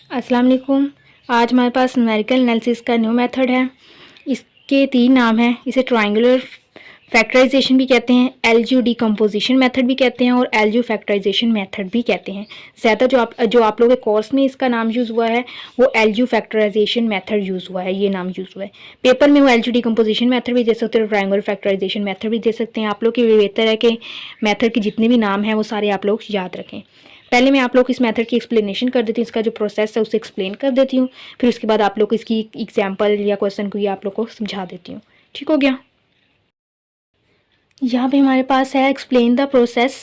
अस्सलाम वालेकुम। आज हमारे पास न्यूमेरिकल एनालिसिस का न्यू मेथड है। इसके 3 नाम हैं। इसे ट्रायंगुलर फैक्टराइजेशन भी कहते हैं, एलजीब्रा डिकम्पोजिशन मेथड भी कहते हैं और एलजीब्रा फैक्टराइजेशन मेथड भी कहते हैं। ज़्यादा जो आप लोगों के कोर्स में इसका नाम यूज़ हुआ है वो एलजीब्रा फैक्टराइजेशन मेथड यूज़ हुआ है, ये नाम यूज़ हुआ है। पेपर में वो एलजीब्रा डिकम्पोजिशन मेथड भी दे सकते हो, ट्रायंगुलर फैक्टराइजेशन मेथड भी दे सकते हैं। आप लोग के लिए बेहतर है कि मेथड के जितने भी नाम हैं वो सारे आप लोग याद रखें। पहले मैं आप लोग इस मेथड की एक्सप्लेनेशन कर देती हूँ, इसका जो प्रोसेस है उसे एक्सप्लेन कर देती हूँ, फिर उसके बाद आप लोग को इसकी एग्जांपल या क्वेश्चन को ये आप लोग को समझा देती हूँ। ठीक हो गया। यहाँ पे हमारे पास है explain the process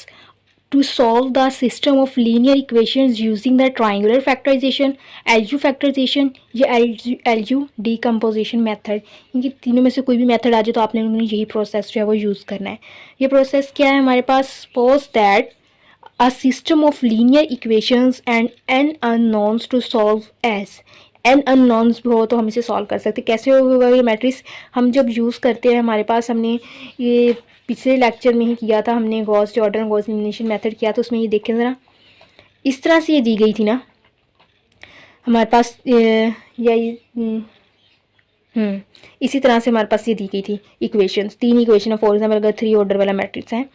to solve the system of linear equations using the triangular factorization, algebra factorization या एलजीब्रा डिकम्पोजिशन मेथड। इनकी तीनों में से कोई भी मेथड आ जाए तो आप लोगों ने यही प्रोसेस जो है वो यूज़ करना है। ये प्रोसेस क्या है हमारे पास? Suppose that a system of linear equations and n unknowns to solve as n unknowns हो तो हम इसे सॉल्व कर सकते हैं। कैसे होगा ये मैट्रिक्स? हम जब यूज़ करते हैं, हमारे पास हमने ये पिछले लेक्चर में ही किया था, हमने Gauss Jordan Gauss elimination method किया, तो उसमें ये देखें ज़रा, इस तरह से ये दी गई थी ना हमारे पास, इसी तरह से हमारे पास ये दी गई थी इक्वेशंस, 3 इक्वेशन है। फॉर एग्जाम्पल अगर 3 ऑर्डर वाला मैट्रिक्स है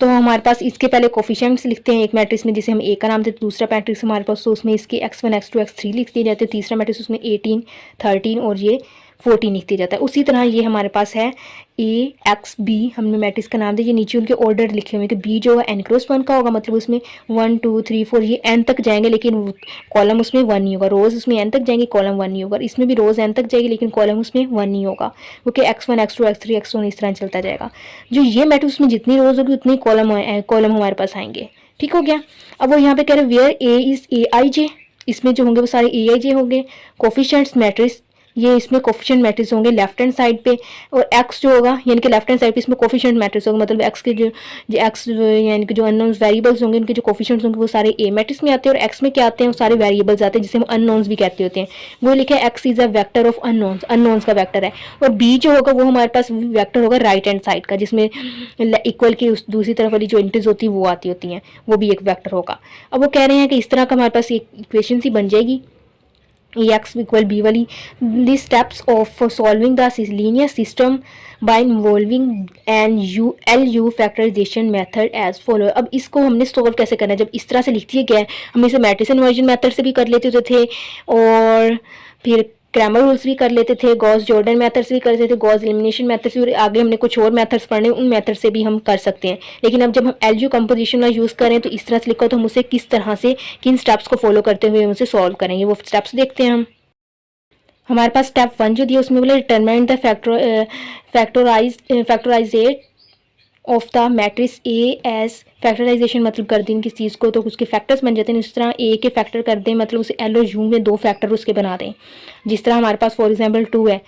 तो हमारे पास इसके पहले कोफिशिएंट्स लिखते हैं एक मैट्रिक्स में, जिसे हम ए का नाम देते हैं। दूसरा मैट्रिक्स हमारे पास तो उसमें इसके x1 x2 x3 लिख दिए जाते हैं। तीसरा मैट्रिक्स उसमें 18 13 और ये 14 लिख दिया जाता है। उसी तरह ये हमारे पास है ए एक्स बी, हमने मैट्रिक्स का नाम दिया। नीचे उनके ऑर्डर लिखे हुए कि बी जो है n क्रॉस 1 का होगा, मतलब उसमें 1 2 3 4 ये n तक जाएंगे, लेकिन कॉलम उसमें 1 नहीं होगा। रोज उसमें n तक जाएंगे, कॉलम 1 नहीं होगा। इसमें भी रोज n तक जाएगी लेकिन कॉलम उसमें 1 नहीं होगा, क्योंकि x1 x2 x3 x1 इस तरह चलता जाएगा। जो ये मैट्रिक्स में जितनी रोज होगी उतनी कॉलम हमारे पास आएंगे। ठीक हो गया। अब वो यहाँ पे कह रहे वेयर ए इज ए आई जे, इसमें जो होंगे वो सारे ए आई जे होंगे। कोफिशिएंट्स मैट्रिक्स, ये इसमें कोफिशिएंट मैट्रिक्स होंगे लेफ्ट हैंड साइड पे, और एक्स जो होगा यानी कि लेफ्ट हैंड साइड पे इसमें कोफिशिएंट मैट्रिक्स होगा, मतलब एक्स के जो एक्स यानी कि जो अननोन्स वेरिएबल्स होंगे उनके जो कोफिशिएंट्स होंगे वो सारे ए मैट्रिक्स में आते हैं, और एक्स में क्या आते हैं वो सारे वेरिएबल्स आते हैं जिसे हम अननोन्स भी कहते होते हैं। वो लिखा है x is a vector of unknowns, unknowns का वेक्टर है। और बी जो होगा वो हमारे पास वेक्टर होगा राइट हैंड साइड का, जिसमें इक्वल की दूसरी तरफ वाली जो इंट्रीज होती है वो आती होती हैं, वो भी एक वेक्टर होगा। अब वो कह रहे हैं कि इस तरह का हमारे पास एक इक्वेशन सी बन जाएगी एक्स इक्वल बी वाली। The steps of solving the linear system by involving N U L U factorization method as follow. अब इसको हमने सॉल्व कैसे करना है? जब इस तरह से लिख दिया गया है, हम इसे मैट्रिक्स इन्वर्जन मेथड से भी कर लेते थे और फिर क्रैमर रूल्स भी कर लेते थे, गॉस जॉर्डन मेथड्स भी कर लेते थे, गॉस एलिमिनेशन मेथड से, और आगे हमने कुछ और मेथड्स पढ़ने, उन मेथड से भी हम कर सकते हैं। लेकिन अब जब हम एलजीब्रा कंपोजिशन का यूज़ करें तो इस तरह से लिखा, तो हम उसे किस तरह से किन स्टेप्स को फॉलो करते हुए उसे सॉल्व करेंगे, वो स्टेप्स देखते हैं हम। हमारे पास स्टेप 1 जो दिया उसमें बोला determine the factorization of the matrix A as factorization, मतलब कर दें किस चीज़ को तो उसके फैक्टर्स बन जाते हैं। इस तरह ए के फैक्टर कर दें, मतलब उसे एल और यू में 2 फैक्टर उसके बना दें। जिस तरह हमारे पास फॉर एग्जांपल 2 है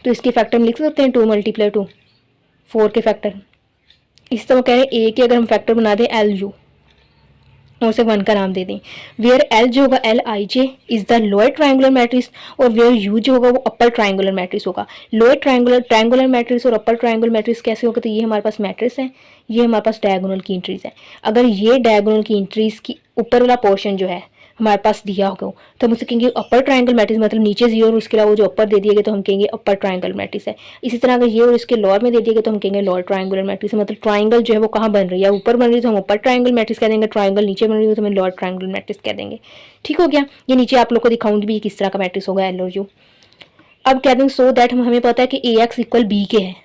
तो इसके फैक्टर हम लिख सकते हैं 2 × 2 4 के फैक्टर। इस तरह कह रहे हैं ए के अगर हम फैक्टर बना दें एल यू और उसे 1 का नाम दे दें। वेयर एल जो होगा L I J is the lower triangular matrix, और वेयर यू जो होगा वो अपर ट्रायंगुलर मैट्रिक्स होगा। लोअर ट्रायंगुलर मैट्रिक्स और अपर ट्रायंगुलर मैट्रिक्स कैसे होगा? तो ये हमारे पास मैट्रिक्स है, ये हमारे पास डायगोनल की इंट्रीज है। अगर ये डायगोनल की इंट्रीज की ऊपर वाला पोर्शन जो है हमारे पास दिया होगा तो हम उसे कहेंगे अपर ट्रायंगल मैट्रिक्स, मतलब नीचे 0 और उसके अलावा जो अपर दे दिया गया तो हम कहेंगे अपर ट्रायंगल मैट्रिक्स है। इसी तरह अगर ये और इसके लोअर में दे दिया गया तो हम कहेंगे लोअर ट्रायंगुलर मैट्रिक्स है। मतलब ट्रायंगल जो है वो कहाँ बन रही है? ऊपर बन रही है तो हम अपर ट्रायंगल मैट्रिक्स कह देंगे, ट्रायंगल नीचे बन रही है तो हम लोअर ट्रायंगल मैट्रिक्स कह देंगे। ठीक हो गया। ये नीचे आप लोग को दिखाऊंगी भी किस तरह का मैट्रिक्स होगा एल और यू। अब कह देंगे सो दैट हमें पता है कि ए एक्स इक्वल बी के है,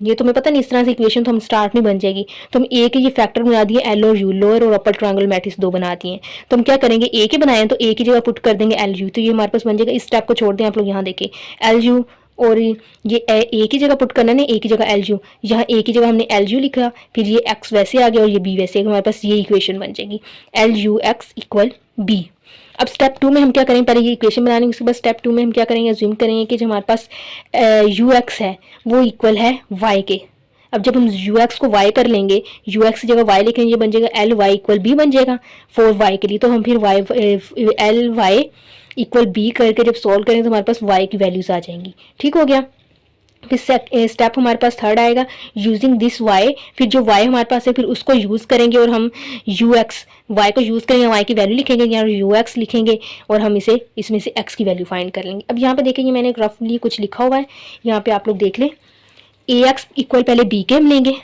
ये तुम्हें पता नहीं, इस तरह से इक्वेशन तो हम स्टार्ट में बन जाएगी। तो हम ए के ये फैक्टर बना दिए एल और यू, लोअर और अपर ट्रायंगल मैट्रिक्स 2 बना दिए। तो हम क्या करेंगे, ए के बनाए तो ए की जगह पुट कर देंगे एल यू, तो ये हमारे पास बन जाएगा। इस स्टेप को छोड़ दें आप लोग, यहाँ देखें एल यू और ये ए की जगह पुट करना है, ए की जगह एल यू, यहाँ ए की जगह हमने एल यू लिखा, फिर ये एक्स वैसे आ गया और ये बी वैसे, हमारे पास ये इक्वेशन बन जाएगी L U X equal B. अब स्टेप 2 में हम क्या करेंगे, पहले ये इक्वेशन बनाएंगे, उसके बाद स्टेप 2 में हम क्या करेंगे, अज्यूम करेंगे कि जो हमारे पास यू एक्स है वो इक्वल है वाई के। अब जब हम यू एक्स को वाई कर लेंगे, यू एक्स की जगह वाई लिखेंगे, ये बन जाएगा एल वाई इक्वल बी बन जाएगा फॉर वाई के लिए। तो हम फिर Y L Y equal B करके जब सॉल्व करेंगे तो हमारे पास वाई की वैल्यूज आ जाएंगी। ठीक हो गया। फिर स्टेप हमारे पास थर्ड आएगा यूजिंग दिस वाई, फिर जो वाई हमारे पास है फिर उसको यूज़ करेंगे और हम यू एक्स वाई को यूज़ करेंगे, वाई की वैल्यू लिखेंगे, यहाँ यू एक्स लिखेंगे और हम इसे इसमें से एक्स की वैल्यू फाइंड कर लेंगे। अब यहाँ पे देखेंगे मैंने रफली कुछ लिखा हुआ है, यहाँ पे आप लोग देख लें। ए एक्स इक्वल पहले बी के हम लेंगे,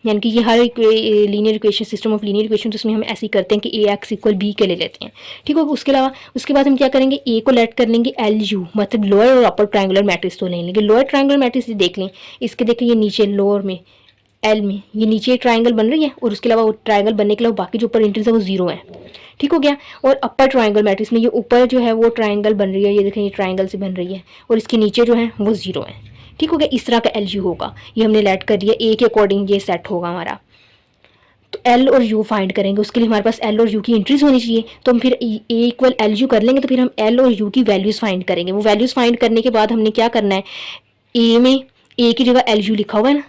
यानी कि ये हर linear equation system of linear equation उसमें हम ऐसे ही करते हैं कि ए एक्स इक्वल बी के ले लेते हैं, ठीक हो। उसके अलावा उसके बाद हम क्या करेंगे, ए को लेट कर लेंगे एल यू, मतलब लोअर और अपर ट्रायंगुलर मैट्रिक्स तो ले लेंगे। लोअर ट्रायंगुलर मैट्रिक्स देख लें, इसके देखें ये नीचे लोअर में एल में ये नीचे ट्रायंगल बन रही है और उसके अलावा वो ट्रायंगल बनने के अलावा बाकी जो ऊपर इंट्रीज है वो जीरो है, ठीक हो गया। और अपर ट्रायंगल मैट्रिक्स में ये ऊपर जो है वो ट्रायंगल बन रही है, ये देखें ये ट्रायंगल से बन रही है और इसके नीचे जो है वो जीरो है, ठीक हो गया। इस तरह का एल यू होगा, ये हमने लेट कर दिया, ए के अकॉर्डिंग ये सेट होगा हमारा। तो एल और यू फाइंड करेंगे, उसके लिए हमारे पास एल और यू की एंट्रीज होनी चाहिए, तो हम फिर ए इक्वल एल यू कर लेंगे, तो फिर हम एल और यू की वैल्यूज़ फाइंड करेंगे। वो वैल्यूज़ फाइंड करने के बाद हमने क्या करना है, ए में ए की जगह एल यू लिखा हुआ है ना,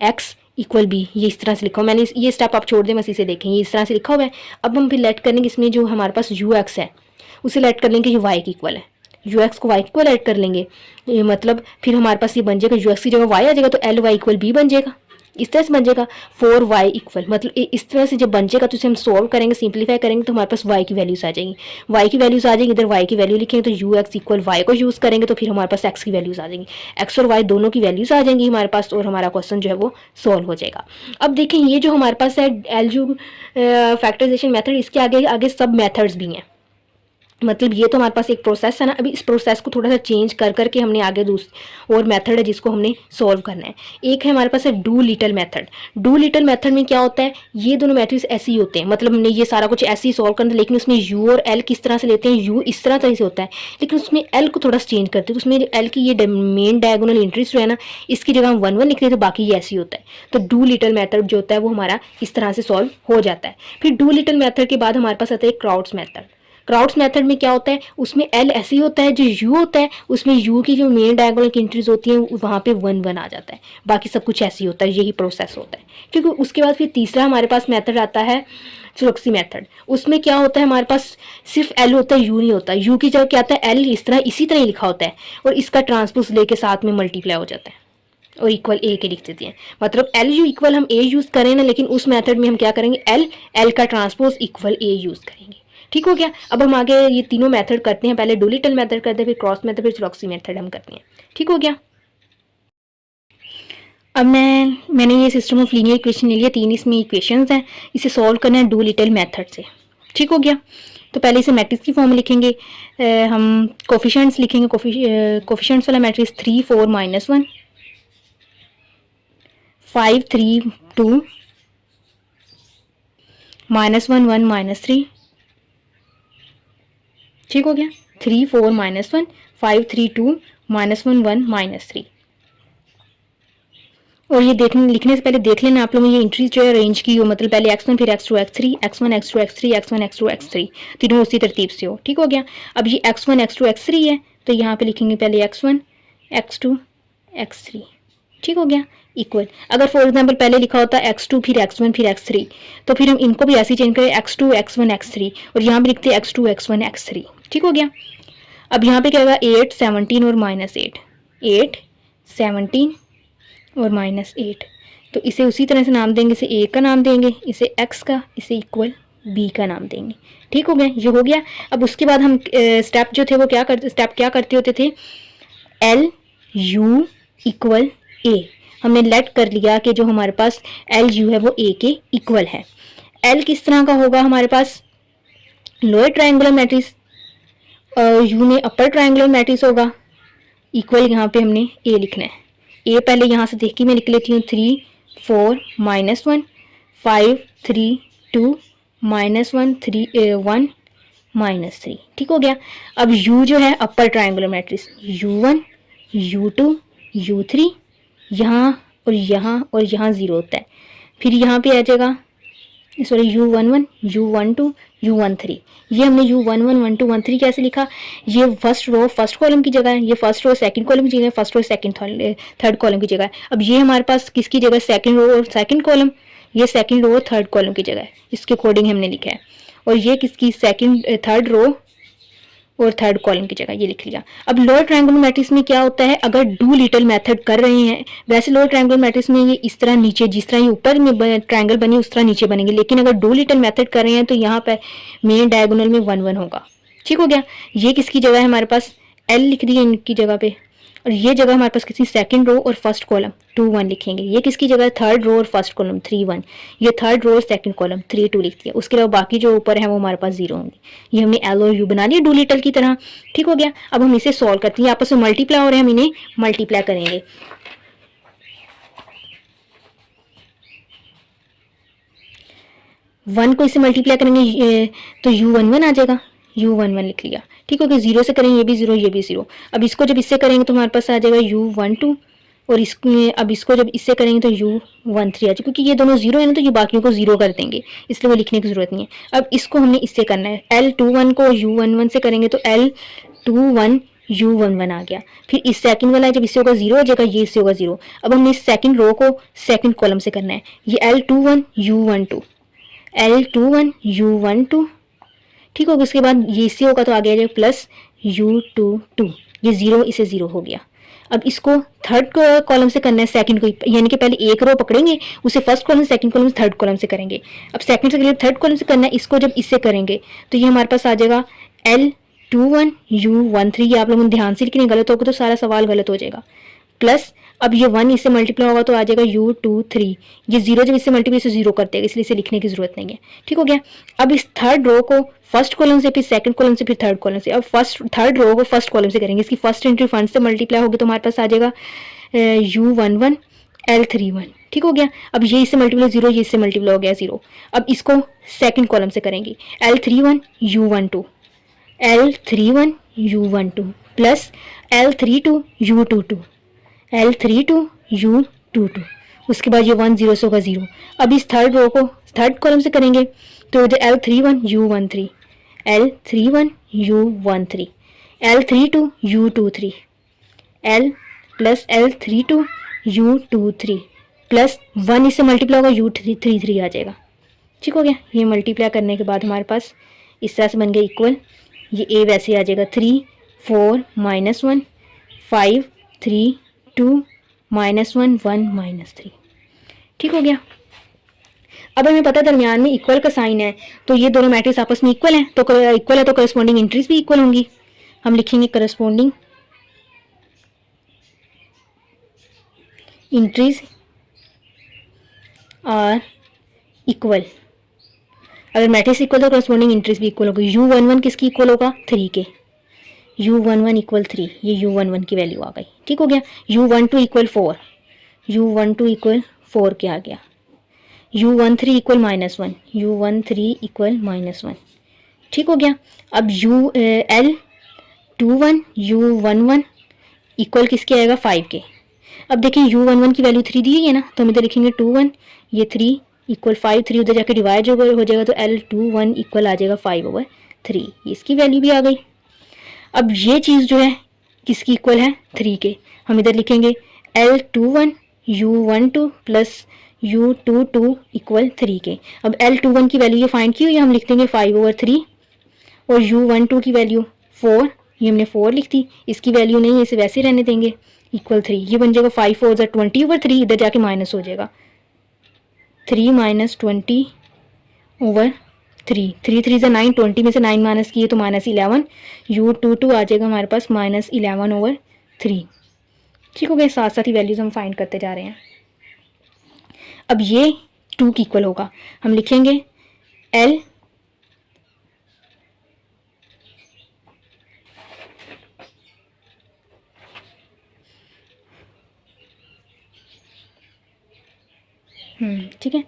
एक्स इक्वल बी, ये इस तरह से लिखा हुआ, मैंने ये स्टेप आप छोड़ दें बस इसे देखें, ये इस तरह से लिखा हुआ है। अब हम फिर लेट करेंगे इसमें जो हमारे पास यू एक्स है उसे लेट कर लेंगे, ये वाई की इक्वल है, यू एक्स को वाई इक्वल ऐड कर लेंगे, ये मतलब फिर हमारे पास ये बन जाएगा यू एक्स की जगह वाई आ जाएगा, तो एल वाई इक्वल बी बन जाएगा, इस तरह से बन जाएगा। 4y इक्वल मतलब इस तरह से जब बन जाएगा तो इसे हम सोल्व करेंगे, सिंप्लीफाई करेंगे तो हमारे पास y की वैल्यूज आ जाएंगी, y की वैल्यूज आ जाएंगी, इधर y की वैल्यू लिखेंगे तो यू एक्स इक्वल वाई को यूज़ करेंगे तो फिर हमारे पास x की वैल्यूज आ जाएंगी, x और y दोनों की वैल्यूज आ जाएंगी हमारे पास और हमारा क्वेश्चन जो है वो सॉल्व हो जाएगा। अब देखें ये जो हमारे पास है एलजू फैक्टराइजेशन मेथड, इसके आगे आगे सब मेथड्स भी हैं, मतलब ये तो हमारे पास एक प्रोसेस है ना, अभी इस प्रोसेस को थोड़ा सा चेंज कर करके हमने आगे और मेथड है जिसको हमने सॉल्व करना है। एक है हमारे पास है do little method. Do little method में क्या होता है, ये दोनों मैट्रिक्स ऐसे ही होते हैं, मतलब हमने ये सारा कुछ ऐसे ही सॉल्व करना है, लेकिन उसमें यू और एल किस तरह से लेते हैं, यू इस तरह से होता है, लेकिन उसमें एल को थोड़ा सा चेंज करते हैं, तो उसमें एल की ये मेन डायगोनल एंट्रीज जो है ना, इसकी जगह हम 1 1 लिखते हैं, तो बाकी ये ऐसे ही होता है। तो डू लिटिल मेथड जो होता है वो हमारा इस तरह से सॉल्व हो जाता है। फिर डू लिटिल मेथड के बाद हमारे पास आता है क्राउड्स मेथड। क्राउड्स मेथड में क्या होता है, उसमें एल ऐसे ही होता है, जो यू होता है उसमें यू की जो मेन डायगोनल की एंट्रीज होती हैं वहाँ पे 1 1 आ जाता है, बाकी सब कुछ ऐसे ही होता है, यही प्रोसेस होता है। क्योंकि उसके बाद फिर तीसरा हमारे पास मेथड आता है चौरक्सी मेथड। उसमें क्या होता है, हमारे पास सिर्फ एल होता है, यू नहीं होता, यू की जगह क्या आता है एल इस तरह इसी तरह ही लिखा होता है और इसका ट्रांसपोज लेके साथ में मल्टीप्लाई हो जाता है और इक्वल ए के लिख देते हैं, मतलब एल यू इक्वल हम ए यूज़ करें ना, लेकिन उस मेथड में हम क्या करेंगे, एल का ट्रांसपोज इक्वल ए यूज़ करेंगे, ठीक हो गया। अब हम आगे ये तीनों मेथड करते हैं, पहले डू लिटिल मेथड करते हैं, फिर क्रॉस मेथड, फिर चौरक्सी मेथड हम करते हैं, ठीक हो गया। अब मैंने ये सिस्टम ऑफ लीनियर इक्वेशन ले लिया, 3 इसमें इक्वेशंस हैं, इसे सॉल्व करना है डू लिटिल मेथड से, ठीक हो गया। तो पहले इसे मैट्रिक्स की फॉर्म में लिखेंगे, हम कोफिशिएंट्स लिखेंगे, कोफिशिएंट्स वाला मैट्रिक्स 3 4 -1 5 3 2 -1 1 -3, ठीक हो गया। 3 4 -1 5 3 2 -1 1 -3। और ये लिखने से पहले देख लेना आप लोगों ने ये इंट्रीज जो है अरेंज की हो, मतलब पहले x1 फिर x2 x3 x1 x2 x3 x1 x2 x3 तीनों उसी तरतीब से हो, ठीक हो गया। अब ये x1 x2 x3 है तो यहाँ पे लिखेंगे पहले x1 x2 x3, ठीक हो गया, इक्वल। अगर फॉर एग्जांपल पहले लिखा होता x2 फिर x1 फिर x3 तो फिर हम इनको भी ऐसे ही चेंज करें x2 x1 x3 और यहाँ पे लिखते हैं x2 x1 x3, ठीक हो गया। अब यहाँ पे क्या होगा 8 17 और -8, 8 17 और -8, तो इसे उसी तरह से नाम देंगे, इसे ए का नाम देंगे, इसे x का, इसे इक्वल बी का नाम देंगे, ठीक हो गया, ये हो गया। अब उसके बाद हम स्टेप जो थे वो क्या करते होते थे, एल यू इक्वल ए, हमने लेट कर लिया कि जो हमारे पास एल यू है वो ए के इक्वल है। एल किस तरह का होगा, हमारे पास लोअर ट्रायंगुलर मैट्रिक्स और यू में अपर ट्रायंगुलर मैट्रिक्स होगा, इक्वल यहाँ पे हमने ए लिखना है। ए पहले यहाँ से देख के मैं लिख लेती हूँ 3 4 -1 5 3 2 -1 3 1 -3, ठीक हो गया। अब u जो है upper triangular matrix u1 u2 u3, यहाँ और यहाँ और यहाँ 0 होता है, फिर यहाँ पे आ जाएगा सॉरी u11 u12 u13, ये हमने u11 12 13 कैसे लिखा, ये फर्स्ट रो फर्स्ट कॉलम की जगह है, ये फर्स्ट रो सेकंड कॉलम की जगह है, first row second third column की जगह है। अब ये हमारे पास किसकी जगह, सेकंड रो और सेकंड कॉलम, ये सेकंड रो और थर्ड कॉलम की जगह है, इसके अकॉर्डिंग हमने लिखा है। और ये किसकी, सेकंड थर्ड रो और थर्ड कॉलम की जगह ये लिख लिया। अब लोअर ट्रायंगुलर मैट्रिक्स में क्या होता है, अगर डू लिटिल मेथड कर रहे हैं, वैसे लोअर ट्रायंगुलर मैट्रिक्स में ये इस तरह नीचे, जिस तरह ये ऊपर में ट्रायंगल बनी उस तरह नीचे बनेंगे, लेकिन अगर डू लिटिल मेथड कर रहे हैं तो यहाँ पर मेन डायगोनल में 1 1 होगा। ठीक हो गया। ये किसकी जगह है हमारे पास, एल लिख दी है इनकी जगह पे, और ये जगह हमारे पास किसी सेकंड रो और फर्स्ट कॉलम 2 1 लिखेंगे। ये किसकी जगह है, थर्ड रो और फर्स्ट कॉलम 3 1, ये थर्ड रो और सेकंड कॉलम 3 2 लिख दिया। उसके अलावा बाकी जो ऊपर है वो हमारे पास 0 होंगे। ये हमने एल और यू बना लिया डू लिटल की तरह। ठीक हो गया। अब हम इसे सॉल्व करते हैं, आपस में मल्टीप्लाई हो रहे हैं, हम इन्हें मल्टीप्लाई करेंगे। वन को इससे मल्टीप्लाई करेंगे तो u11 आ जाएगा, u11 लिख लिया। ठीक हो गया। 0 से करेंगे, ये भी 0 ये भी 0। अब इसको जब इससे करेंगे तो हमारे पास आ जाएगा u12, और इसमें अब इसको जब इससे करेंगे तो u13 आ जाएगा, क्योंकि ये दोनों 0 है ना तो ये बाकियों को 0 कर देंगे, इसलिए वो लिखने की जरूरत नहीं है। अब इसको हमने इससे करना है, l21 को u11 से करेंगे तो l21 u11 आ गया। फिर इस सेकंड वाला जब इससे होगा 0 हो जाएगा, ये इससे होगा 0। अब हमने इस सेकंड रो को सेकंड कॉलम से करना है, ये l21 u12 l21 u12। ठीक होगा। उसके बाद ये इससे होगा तो आगे आ जाएगा प्लस u22, ये 0 इसे 0 हो गया। अब इसको थर्ड कॉलम से करना है सेकंड को, यानी कि पहले एक रो पकड़ेंगे, उसे फर्स्ट कॉलम से, सेकंड कॉलम से, थर्ड कॉलम से करेंगे। अब सेकंड से थर्ड कॉलम से करना है, इसको जब इससे करेंगे तो ये हमारे पास आ जाएगा l21 u13। ये आप लोगों ने ध्यान से लिखने, गलत होगा तो सारा सवाल गलत हो जाएगा। प्लस अब ये 1 इससे मल्टीप्लाई होगा तो आ जाएगा u23, ये 0 जब इससे मल्टीप्लाई से 0 करते हैं, इसलिए इसे लिखने की जरूरत नहीं है। ठीक हो गया। अब इस थर्ड रो को फर्स्ट कॉलम से, फिर सेकंड कॉलम से, फिर थर्ड कॉलम से, अब थर्ड रो को फर्स्ट कॉलम से करेंगे, इसकी फर्स्ट एंट्री 1 से मल्टीप्लाई होगी तो हमारे पास आ जाएगा u11 l31। ठीक हो गया। अब ये इससे मल्टीप्लाई 0, ये इससे मल्टीप्लाई हो गया 0। अब इसको सेकंड कॉलम से करेंगे, l31 u12 l31 u12 plus l32 u22 l32 u22। उसके बाद ये 1 0 से होगा 0। अब इस थर्ड रो को थर्ड कॉलम से करेंगे तो l31 u13 l31 u13 l32 u23 l plus l32 u23 plus 1 इससे मल्टीप्लाई होगा u33 आ जाएगा। ठीक हो गया। ये मल्टीप्लाई करने के बाद हमारे पास इस तरह से बन गया इक्वल, ये a वैसे आ जाएगा 3 4 -1 5 3 2 -1 1 -3। ठीक हो गया। अब हमें पता है दरमियान में इक्वल का साइन है, तो ये दोनों मैट्रिक्स आपस में इक्वल हैं, तो इक्वल है तो करस्पॉन्डिंग एंट्रीज भी इक्वल होंगी। हम लिखेंगे करस्पॉन्डिंग एंट्रीज आर इक्वल। अगर मैट्रिक्स इक्वल तो करस्पॉन्डिंग एंट्रीज भी इक्वल होगी। u11 किसकी इक्वल होगा, 3 के, u11 इक्वल 3, ये u11 की वैल्यू आ गई। ठीक हो गया। u12 इक्वल 4, u12 इक्वल 4 के आ गया। u13 equal -1, u13 equal -1। ठीक हो गया। अब l21 u11 इक्वल किसके आएगा, 5 के। अब देखिए u11 की वैल्यू 3 दी है ना, तो हम इधर लिखेंगे 21, ये 3 इक्वल 5, 3 उधर जाके डिवाइड हो जाएगा तो l21 इक्वल आ जाएगा 5/3, इसकी वैल्यू भी आ गई। अब ये चीज़ जो है किसकी इक्वल है, 3 के। हम इधर लिखेंगे l21 u12 plus u22 equal 3 के। अब l21 की वैल्यू ये फाइंड की हुई है, हम लिख देंगे 5/3, और u12 की वैल्यू 4, ये हमने 4 लिख दी, इसकी वैल्यू नहीं है, इसे वैसे रहने देंगे, इक्वल 3। ये बन जाएगा 5 4 20/3, इधर जाके माइनस हो जाएगा 3 - 20/3, 3 3 से 9, 20 में से 9 माइनस किए तो -11, u22 आ जाएगा हमारे पास -11/3। ठीक हो गया। साथ साथ ही वैल्यूज हम फाइंड करते जा रहे हैं। अब ये 2 की इक्वल होगा, हम लिखेंगे l ठीक है,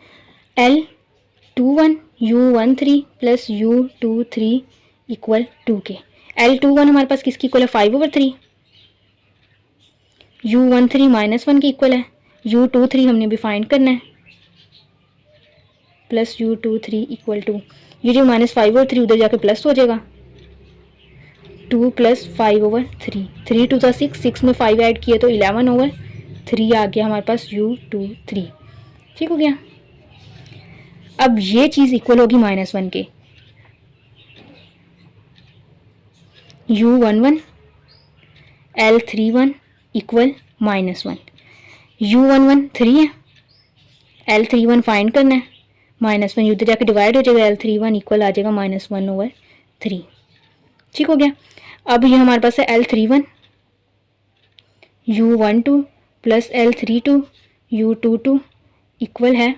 l21 u13 plus u23 equal 2 के। l21 हमारे पास किसकी इक्वल है, 5/3, u13 -1 की इक्वल है, u23 हमने भी फाइंड करना है, प्लस u23 इक्वल 2, ये जो -5/3 उधर जाके प्लस हो जाएगा, 2 प्लस 5/3, 3 2 सा 6, 6 में 5 ऐड किए तो 11/3 आ गया हमारे पास u23। ठीक हो गया। अब ये चीज़ इक्वल होगी -1 के, U11 L31 इक्वल -1। U11 3 है, L31 फाइंड करना है, -1 उधर जाके डिवाइड हो जाएगा, L31 इक्वल आ जाएगा -1/3। ठीक हो गया। अब ये हमारे पास है L31 U12 plus L32 U22 equal है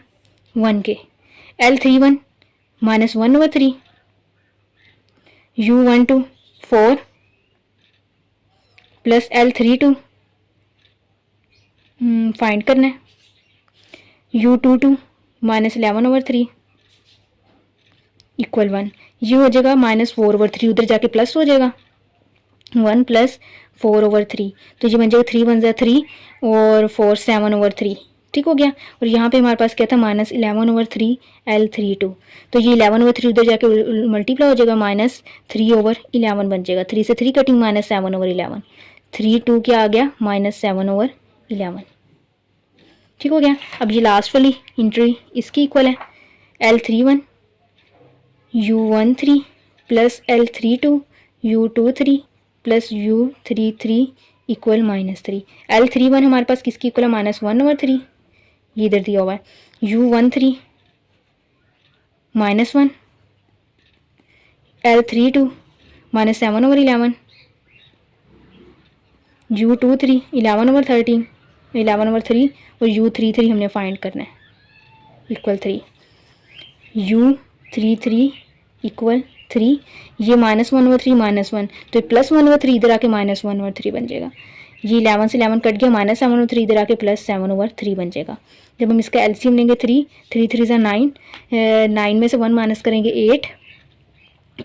1 के। L31 -1/3, U12 4 plus L32 find करना है, U22 -11/3 इक्वल 1। ये हो जाएगा -4/3, उधर जाके प्लस हो जाएगा 1 प्लस 4/3, तो ये बन जाएगा 3 1 जा 3 और 4 7/3। ठीक हो गया। और यहाँ पे हमारे पास क्या था -11/3 L32, तो ये 11/3 उधर जाके मल्टीप्लाई हो जाएगा, -3/11 बन जाएगा। 3 से 3 कटिंग -7/11, 3 2 क्या आ गया -7/11। ठीक हो गया। अब ये लास्ट वाली इंट्री इसकी इक्वल है L31 U13 plus L32 U23 plus U33 equal -3। L31 हमारे पास किसकी इक्वल है -1/3, ये इधर दिया हुआ है। U13 -1, L32 -7/11, U23 11/13, 11/3 और U33 हमने फाइंड करना है इक्वल 3। U33 इक्वल 3, ये -1/3 -1, तो +1/3 इधर आके -1/3 बन जाएगा। ये 11 से 11 कट गया, -7/3 इधर आके +7/3 बन जाएगा। जब हम इसका एलसीएम लेंगे 3 3 3 से 9, 9 में से 1 माइनस करेंगे 8,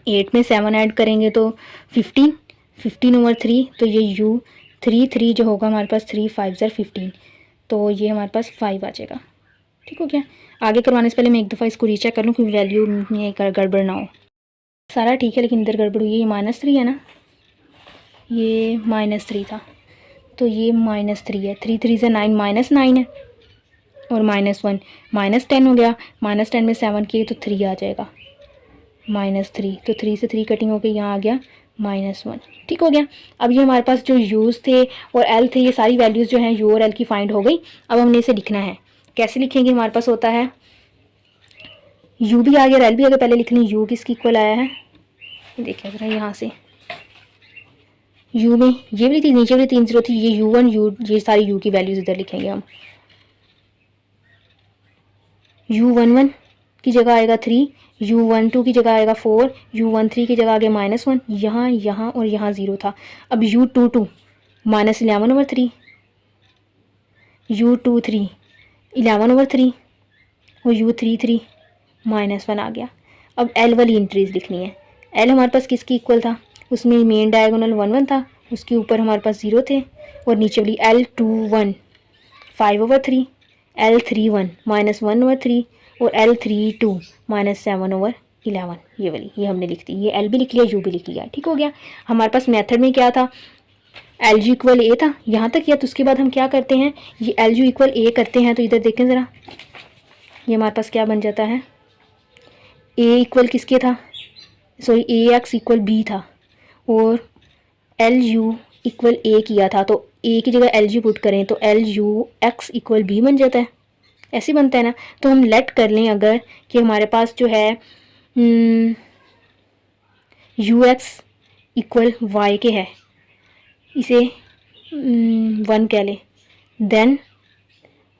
8 में 7 ऐड करेंगे तो 15, 15/3, तो ये U33 जो होगा हमारे पास 3 5 ज़र 15, तो ये हमारे पास 5 आ जाएगा। ठीक हो गया। आगे करवाने से पहले मैं एक दफ़ा इसको रीचेक कर लूँ कि वैल्यू में गड़बड़ ना हो। सारा ठीक है लेकिन इधर गड़बड़ हुई है, ये -3 है ना, ये -3 था, तो ये -3 है। 3 3 से 9 -9 है और -1 -10 हो गया, -10 में 7 किए तो 3 आ जाएगा, -3, तो 3 से 3 कटिंग होकर यहाँ आ गया -1। ठीक हो गया। अब ये हमारे पास जो यूज़ थे और एल थे, ये सारी वैल्यूज़ जो हैं यू और एल की फाइंड हो गई। अब हमने इसे लिखना है, कैसे लिखेंगे, हमारे पास होता है यू भी आ गया और एल भी आ गया। पहले लिख लें यू किसकी इक्वल आया है, देखिए ज़रा यहाँ से यू में ये वाली थी, नीचे वाली 3 0 थी, ये U1 यू, ये सारी यू की वैल्यूज़ इधर लिखेंगे हम। U11 की जगह आएगा 3, U12 की जगह आएगा 4, U13 की जगह आ गया -1, यहाँ यहाँ और यहाँ 0 था। अब U22 -11/3, U23 11/3 और U33 -1 आ गया। अब L वाली इंट्रीज लिखनी है। L हमारे पास किसकी इक्वल था, उसमें मेन डायगोनल 1 1 था, उसके ऊपर हमारे पास 0 थे, और नीचे वाली L21 5/3, L31 -1/3 और L32 -7/11, ये वाली ये हमने लिख दी। ये L भी लिख लिया, U भी लिख लिया। ठीक हो गया। हमारे पास मेथड में क्या था, LG इक्वल A था यहाँ तक किया, तो उसके बाद हम क्या करते हैं, ये LG इक्वल A करते हैं। तो इधर देखें ज़रा, ये हमारे पास क्या बन जाता है, A इक्वल किसके था, सॉरी AX इक्वल B था और LU इक्वल A किया था, तो A की जगह LG पुट करें तो LUX इक्वल B बन जाता है, ऐसे बनता है ना। तो हम लेट कर लें अगर कि हमारे पास जो है UX इक्वल Y के है, इसे 1 कह लें, देन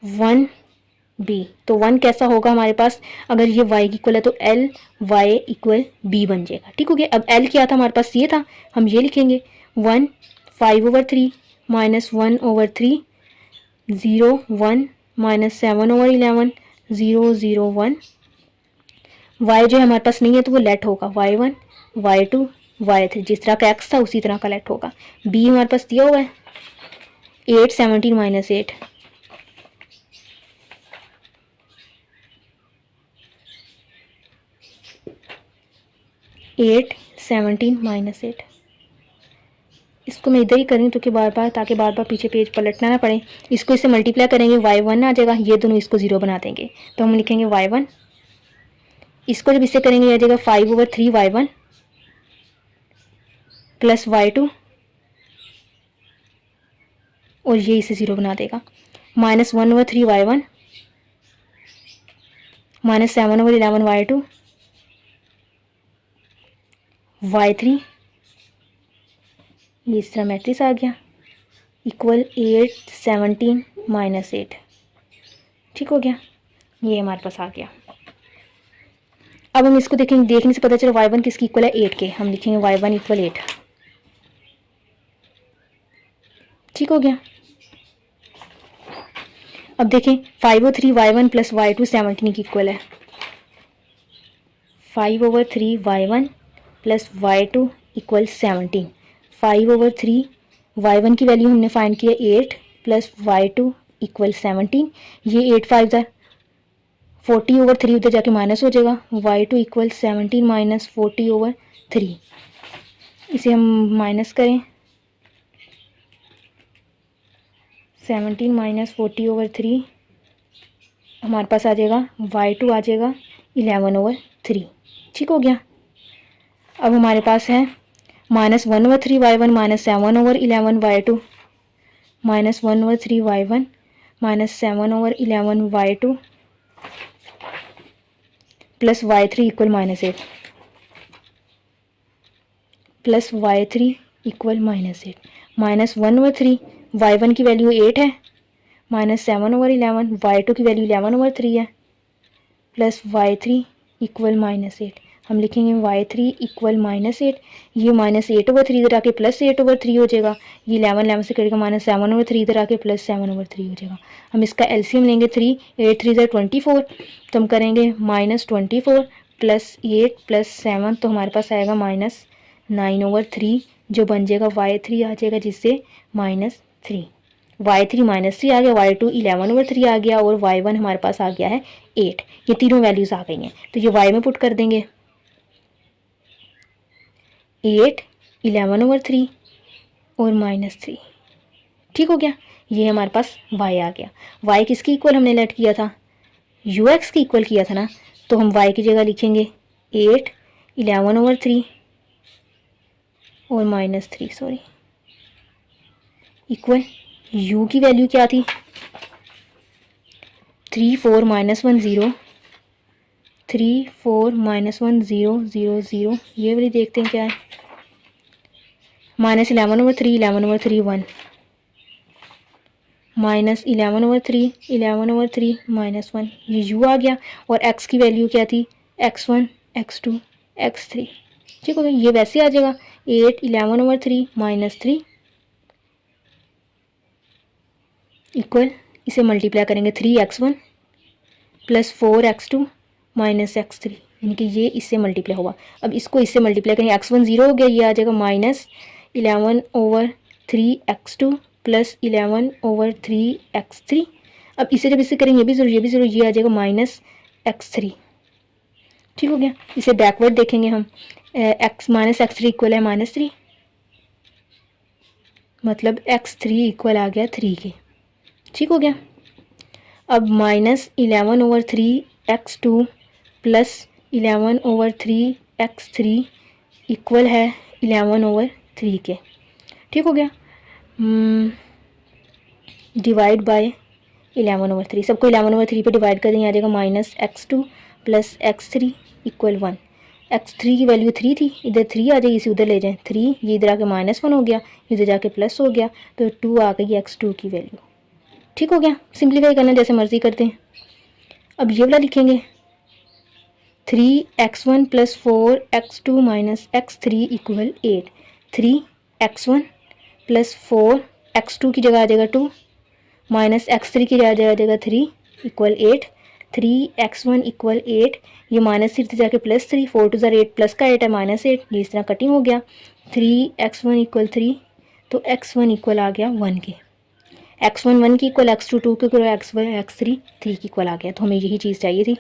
1B, तो 1 कैसा होगा हमारे पास, अगर ये Y की इक्वल है तो LY इक्वल B बन जाएगा। ठीक हो गया। अब L क्या था हमारे पास, ये था, हम ये लिखेंगे 1 5/3 -1/3 0 1 -7/11 0 0 1। Y जो है हमारे पास नहीं है तो वो लेट होगा, Y1 Y2 Y3, जिस तरह का X था उसी तरह का लेट होगा। B हमारे पास दिया हुआ है 8 17 -8, 8 17 -8। इसको मैं इधर ही करूँ तो कि बार बार, ताकि बार बार पीछे पेज पलटना ना पड़े। इसको इससे मल्टीप्लाई करेंगे Y1 आ जाएगा, ये दोनों इसको 0 बना देंगे, तो हम लिखेंगे Y1, इसको जब इससे करेंगे आ जाएगा 5/3 Y1 प्लस y2 और ये इसे 0 बना देगा, -1/3 y1 -7/11 y2 y3, ये इस तरह मैट्रिक्स आ गया इक्वल 8 17 -8। ठीक हो गया, ये हमारे पास आ गया। अब हम इसको देखेंगे, देखने से पता चला y1 किसकी इक्वल है 8 के, हम लिखेंगे y1 इक्वल 8। ठीक हो गया। अब देखें 5/3 y1 प्लस y2 17 की इक्वल है, 5/3 y1 plus y2 equal 17। 5/3 y1 की वैल्यू हमने फाइंड किया 8 प्लस y2 इक्वल 17। ये 8 5 40/3 उधर जाके माइनस हो जाएगा, y2 इक्वल 17 माइनस 40/3। इसे हम माइनस करें, 17 माइनस 40/3 हमारे पास आ जाएगा y2 आ जाएगा 11/3। ठीक हो गया। अब हमारे पास है -1/3 y1 -7/11 y2, -1/3 y1 -7/11 y2 plus y3 equal -8 plus y3 equal -8। -1/3 y1 की वैल्यू 8 है, -7/11 y2 की वैल्यू 11/3 है, प्लस y3 इक्वल -8। हम लिखेंगे y3 इक्वल -8, ये -8/3 इधर आके +8/3 हो जाएगा, ये 11 से कटेगा -7/3 इधर आके +7/3 हो जाएगा। हम इसका एलसीएम लेंगे 3, 8 3 24, तो हम करेंगे -24 प्लस 8 प्लस 7, तो हमारे पास आएगा -9/3, जो बन जाएगा y3 आ जाएगा जिससे -3, y3 -3 आ गया, y2 11/3 आ गया और y1 हमारे पास आ गया है 8। ये तीनों वैल्यूज़ आ गई हैं, तो ये y में पुट कर देंगे 8 11/3 और -3। ठीक हो गया, ये हमारे पास y आ गया। y किसकी इक्वल हमने लेट किया था, ux की इक्वल किया था ना, तो हम y की जगह लिखेंगे 8 11/3 और -3 सॉरी, इक्वल u की वैल्यू क्या थी 3 4 -1 0 3 4 -1 0 0 0, ये वाली देखते हैं क्या है, -11/3 11/3 1 -11/3 11/3 -1, ये u आ गया। और x की वैल्यू क्या थी x1 x2 x3। ठीक हो गया, ये वैसे आ जाएगा 8 11/3 -3 इक्वल, इसे मल्टीप्लाई करेंगे 3x1 plus 4x2 minus x3, यानी कि ये इससे मल्टीप्लाई होगा। अब इसको इससे मल्टीप्लाई करेंगे, x1 0 हो गया, ये आ जाएगा -11/3x2 प्लस 11/3x3। अब इसे जब इससे करेंगे ये भी 0 ये भी 0, ये आ जाएगा -x3। ठीक हो गया, इसे बैकवर्ड देखेंगे हम, x -x3 इक्वल है -3, मतलब x3 इक्वल आ गया 3 के। ठीक हो गया। अब -11/3x2 प्लस 11/3x3 इक्वल है 11/3 के। ठीक हो गया, डिवाइड बाय 11/3, सबको 11/3 पे डिवाइड कर देंगे, आ जाएगा -x2 plus x3 equal 1। x3 की वैल्यू 3 थी, इधर 3 आ जाएगी, इसे उधर ले जाएं 3, ये इधर आके -1 हो गया, इधर जाके प्लस हो गया, तो 2 आ गई x2 की वैल्यू। ठीक हो गया, सिंप्लीफाई करना जैसे मर्जी करते हैं। अब ये वाला लिखेंगे 3x1 plus 4x2 minus x3 equal 8। 3x1 plus 4x2 की जगह आ जाएगा 2 माइनस x3 की जगह आ जाएगा 3 इक्वल 8। 3x1 इक्वल 8, ये -3 से जाके +3, 4 2 8 प्लस का 8 है -8, ये इस तरह कटिंग हो गया। 3x1 इक्वल 3, तो x1 इक्वल आ गया 1 के, x1 1 की इक्वल, x2 2 की इक्वल, x3 3 की इक्वल आ गया। तो हमें यही चीज़ चाहिए थी,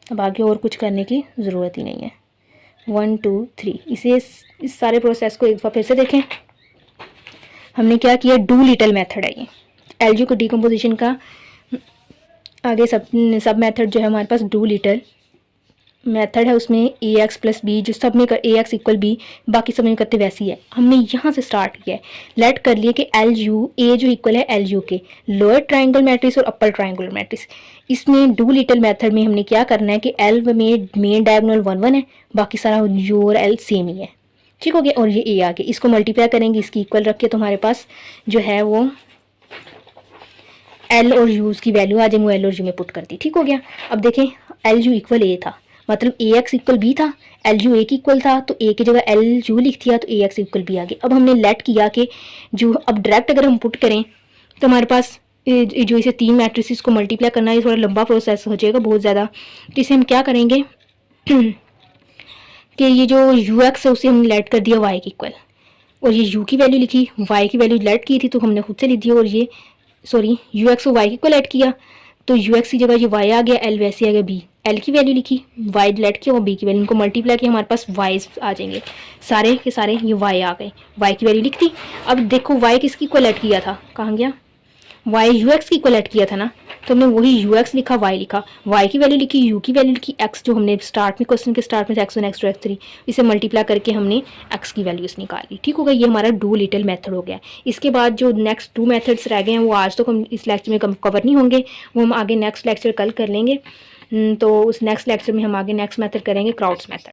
अब आगे और कुछ करने की ज़रूरत ही नहीं है। 1 2 3, इसे इस सारे प्रोसेस को एक बार फिर से देखें। हमने क्या किया, डू लिटिल मेथड है ये, एलजीब्रा डिकम्पोजिशन का आगे सब मेथड जो है हमारे पास डू लिटिल मेथड है उसमें ए एक्स प्लस बी, जो सब में ए एक्स इक्वल बी, बाकी सब में करते वैसी है। हमने यहाँ से स्टार्ट किया है, लेट कर लिए कि एल यू ए जो इक्वल है एल यू के, लोअर ट्राइंगल मैट्रिक्स और अपर ट्राइंगल मैट्रिक्स। इसमें डू लिटिल मेथड में हमने क्या करना है कि एल में मेन डायगोनल 1 1 है, बाकी सारा यू और एल सेम ही है, ठीक हो गया। और ये ए आ गया, इसको मल्टीप्लाई करेंगे, इसकी इक्वल रख के तो हमारे पास जो है वो एल और यू की वैल्यू आ जाएंगे, एल और यू में पुट कर दी, ठीक हो गया। अब देखें एल यू इक्वल ए था, मतलब ए एक्स इक्वल बी था, एल यू ए की इक्वल था, तो ए की जगह एल यू लिख दिया तो ए एक्स इक्वल बी आ गया। अब हमने लेट किया कि जो अब डायरेक्ट अगर हम पुट करें तो हमारे पास जो इसे 3 मैट्रिसेस को मल्टीप्लाई करना है, थोड़ा लंबा प्रोसेस हो जाएगा बहुत ज़्यादा। तो इसे हम क्या करेंगे कि ये जो यू एक्स है उसे हमने लेट कर दिया वाई की इक्वल, और ये यू की वैल्यू लिखी, वाई की वैल्यू लेट की थी तो हमने खुद से लिख दिया, और ये सॉरी यू एक्स को वाई की इक्वल ऐड किया तो यू एक्स की जगह ये वाई आ गया, एल वैसे आ गया बी, एल की वैल्यू लिखी, वाई लेट किया और बी की वैल्यू, इनको मल्टीप्लाई किया, हमारे पास वाई आ जाएंगे सारे के सारे, ये वाई आ गए, वाई की वैल्यू लिख दी। अब देखो वाई किसकी इक्वल ऐड किया था, कहाँ गया, वाई यू एक्स की इक्वल ऐड किया था ना, तो हमने वही यू एक्स लिखा, वाई लिखा, वाई की वैल्यू लिखी, यू की वैल्यू लिखी, एक्स जो हमने स्टार्ट में क्वेश्चन के स्टार्ट में एक्स 1 एक्स 2 एक्स 3, इसे मल्टीप्लाई करके हमने एक्स की वैल्यूज निकाली, ठीक होगा। ये हमारा डू लिटिल मेथड हो गया। इसके बाद जो नेक्स्ट 2 मेथड्स रह गए हैं वो आज तो हम इस लेक्चर में कवर नहीं होंगे, वो हम आगे नेक्स्ट लेक्चर कल कर लेंगे। तो उस नेक्स्ट लेक्चर में हम आगे नेक्स्ट मेथड करेंगे क्राउड्स मेथड।